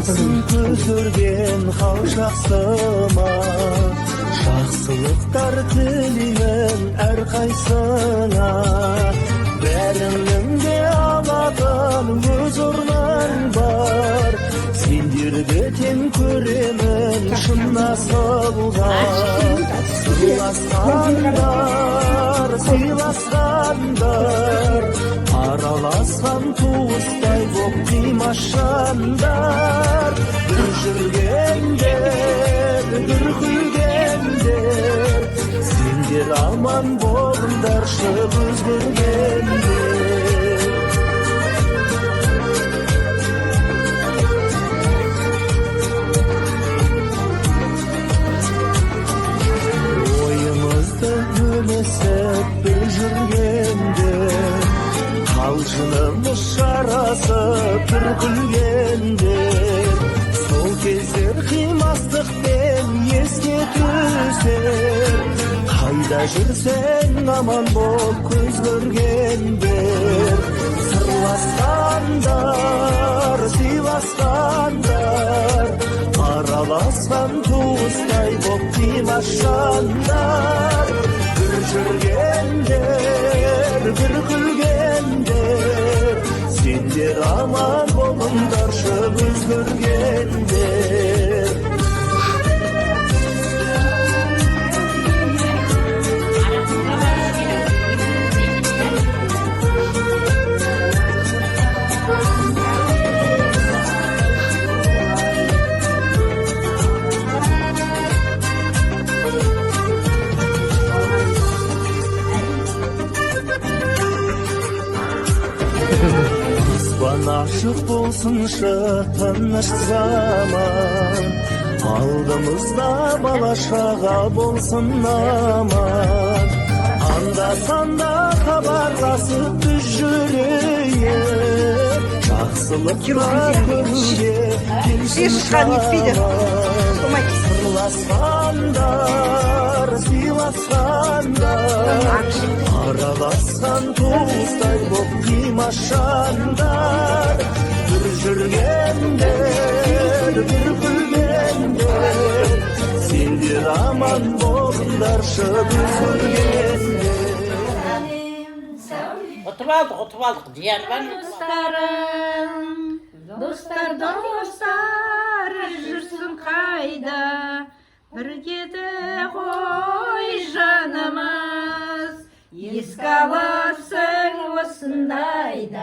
Көзөрген хал жақсыма, жақсылықтар тілеймін әрқайсыңа. Бәріңнің де алатын өз орның бар, сендерді тең көремін шын асылға. Сыйласқандар, сыйласқандар, араласқан туыстай боп қимашандар. Bir жүргендер, bir күлгендер, сендер аман болыңдаршы өзгергендер. Ойымызды бөлесіп bir жүргендер, қалжынымыз жарасып bir күлгендер. Сол кездер қимастықпен еске түсер, қайда жүрсең аман бол көз көргендер. Сырласқандар, сыйласқандар, араласқан туыстай боп қимашандар. Bir жүргендер, bir күлгендер, сендер аман болыңдаршы өзгергендер. Аспан ашық болсыншы тыныш заман, алдымызда бала шаға болсын аман. Анда-санда хабарласып біз жүрейік, жақсылыққа көруге келсін шаман. Сырласқандар, сыйласқандар, араласқан туыстай боп қимашандар. Bir жүргендер, bir күлгендер, сендер аман болыңдаршы өзгергендер. Отырып алдық, жиян бар ма? Достар, жүрсін қайда, біргеді ғой жанымыз, еске аласың осындайда.